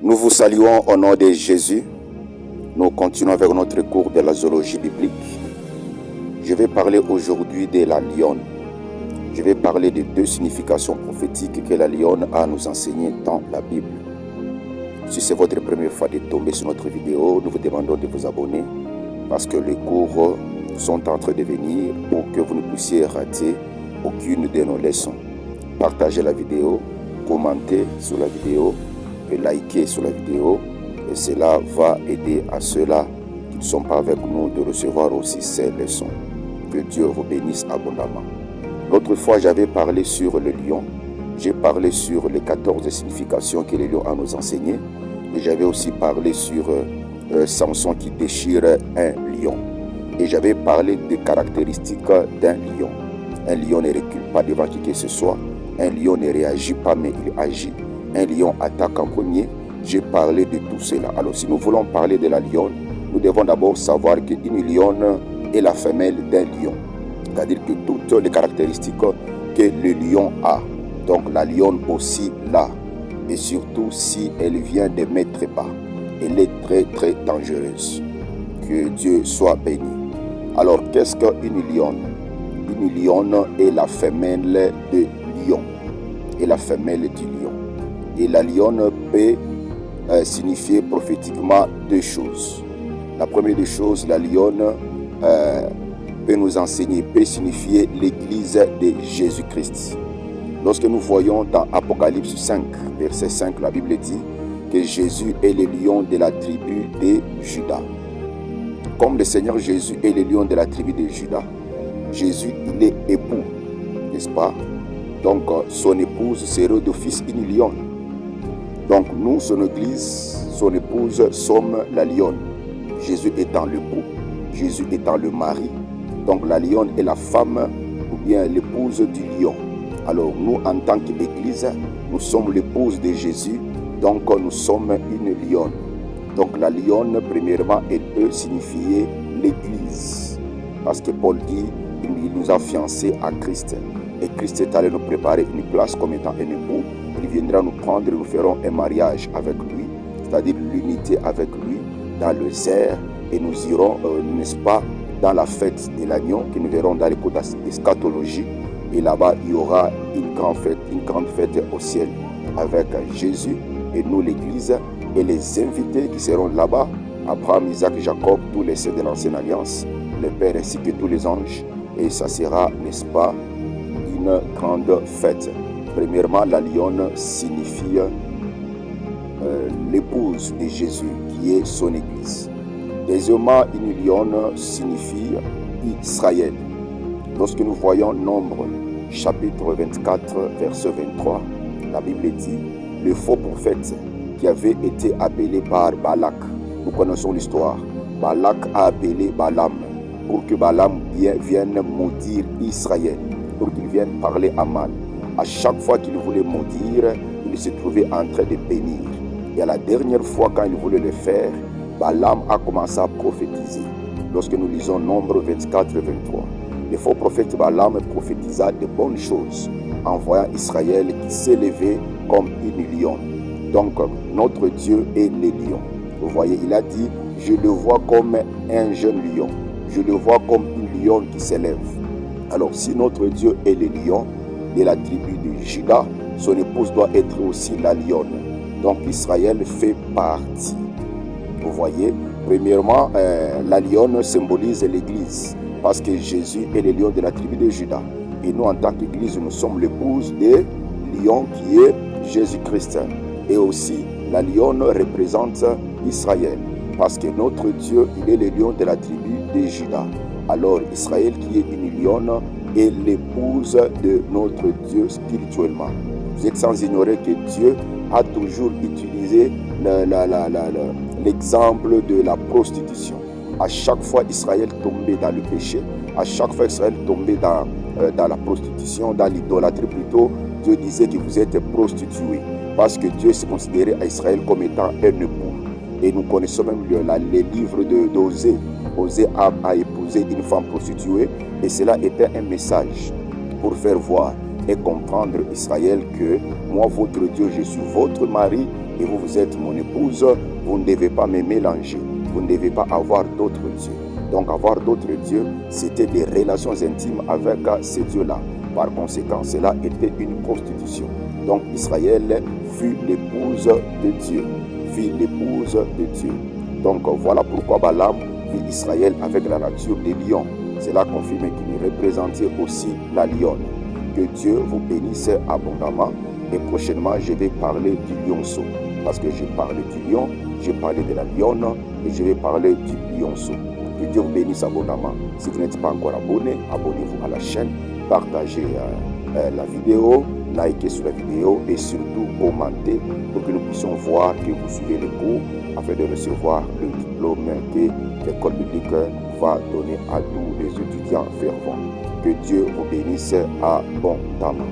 Nous vous saluons au nom de Jésus. Nous continuons avec notre cours de la zoologie biblique. Je vais parler aujourd'hui de la lionne. Je vais parler de deux significations prophétiques que la lionne a à nous enseigner dans la Bible. Si c'est votre première fois de tomber sur notre vidéo, nous vous demandons de vous abonner parce que les cours sont en train de venir pour que vous ne puissiez rater aucune de nos leçons. Partagez la vidéo, commentez sur la vidéo et likez sur la vidéo. Et cela va aider à ceux-là qui ne sont pas avec nous de recevoir aussi ces leçons. Que Dieu vous bénisse abondamment. L'autre fois, j'avais parlé sur le lion. J'ai parlé sur les 14 significations que le lion a à nous enseigner. Et j'avais aussi parlé sur Samson qui déchire un lion. Et j'avais parlé des caractéristiques d'un lion. Un lion ne recule pas devant qui que ce soit. Un lion ne réagit pas, mais il agit. Un lion attaque en premier. J'ai parlé de tout cela. Alors, si nous voulons parler de la lionne, nous devons d'abord savoir qu'une lionne est la femelle d'un lion. C'est-à-dire que toutes les caractéristiques que le lion a. Donc, la lionne aussi là. Et surtout, si elle vient de mettre bas. Elle est très, très dangereuse. Que Dieu soit béni. Alors, qu'est-ce qu'une lionne? Une lionne est la femelle de lion. Et la femelle du lion. Et la lionne peut signifier prophétiquement deux choses. La première des choses, la lionne peut nous enseigner, peut signifier l'église de Jésus-Christ. Lorsque nous voyons dans Apocalypse 5, verset 5, la Bible dit que Jésus est le lion de la tribu de Juda. Comme le Seigneur Jésus est le lion de la tribu de Juda, Jésus, il est époux, n'est-ce pas? Donc, son épouse serait d'office une lionne. Donc, nous, son église, son épouse, sommes la lionne. Jésus étant l'époux, Jésus étant le mari. Donc, la lionne est la femme ou bien l'épouse du lion. Alors, nous, en tant qu'église, nous sommes l'épouse de Jésus. Donc, nous sommes une lionne. Donc, la lionne, premièrement, elle peut signifier l'église. Parce que Paul dit, il nous a fiancés à Christ. Et Christ est allé nous préparer une place comme étant un époux. Il viendra nous prendre et nous ferons un mariage avec lui, c'est-à-dire l'unité avec lui dans le cerf. Et nous irons, n'est-ce pas, dans la fête de l'agneau que nous verrons dans les cours d'eschatologie. Et là-bas, il y aura une grande fête au ciel avec Jésus et nous, l'Église, et les invités qui seront là-bas, Abraham, Isaac, Jacob, tous les saints de l'ancienne alliance, les pères ainsi que tous les anges. Et ça sera, n'est-ce pas, une grande fête. Premièrement, la lionne signifie l'épouse de Jésus, qui est son église. Deuxièmement, une lionne signifie Israël. Lorsque nous voyons Nombre, chapitre 24, verset 23, la Bible dit, le faux prophète qui avait été appelé par Balak. Nous connaissons l'histoire. Balak a appelé Balaam pour que Balaam vienne maudire Israël, pour qu'il vienne parler à mal. À chaque fois qu'il voulait maudire, il se trouvait en train de bénir. Et à la dernière fois, quand il voulait le faire, Balaam a commencé à prophétiser. Lorsque nous lisons Nombre 24 et 23, le faux prophète Balaam prophétisa de bonnes choses, en voyant Israël qui s'élevait comme une lionne. Donc, notre Dieu est le lion. Vous voyez, il a dit, je le vois comme un jeune lion. Je le vois comme une lionne qui s'élève. Alors, si notre Dieu est le lion de la tribu de Juda, son épouse doit être aussi la lionne. Donc, Israël fait partie. Vous voyez, premièrement, la lionne symbolise l'Église, parce que Jésus est le lion de la tribu de Juda. Et nous, en tant qu'Église, nous sommes l'épouse de lion qui est Jésus-Christ. Et aussi, la lionne représente Israël, parce que notre Dieu, il est le lion de la tribu de Juda. Alors, Israël, qui est une lionne, est l'épouse de notre Dieu spirituellement. Vous êtes sans ignorer que Dieu a toujours utilisé l'exemple de la prostitution. À chaque fois, Israël tombait dans le péché. À chaque fois, Israël tombait dans la prostitution, dans l'idolâtrie plutôt. Dieu disait que vous êtes prostitués. Parce que Dieu se considérait à Israël comme étant un époux. Et nous connaissons même les livres d'Osée. Osée a épousé une femme prostituée. Et cela était un message pour faire voir et comprendre, Israël, que moi, votre Dieu, je suis votre mari et vous, vous êtes mon épouse. Vous ne devez pas me mélanger. Vous ne devez pas avoir d'autres dieux. Donc, avoir d'autres dieux, c'était des relations intimes avec ces dieux-là. Par conséquent, cela était une prostitution. Donc, Israël fut l'épouse de Dieu. Fut l'épouse de Dieu. Donc, voilà pourquoi Balaam vit Israël avec la nature des lions. Cela confirme qu'il représentait aussi la lionne. Que Dieu vous bénisse abondamment. Et prochainement, je vais parler du lionceau. Parce que j'ai parlé du lion, j'ai parlé de la lionne et je vais parler du lionceau. Que Dieu vous bénisse abondamment. Si vous n'êtes pas encore abonné, abonnez-vous à la chaîne, partagez la vidéo, likez sur la vidéo et surtout commentez pour que nous puissions voir que vous suivez les cours afin de recevoir le diplôme que l'école biblique va donner à tous les étudiants fervents. Que Dieu vous bénisse abondamment.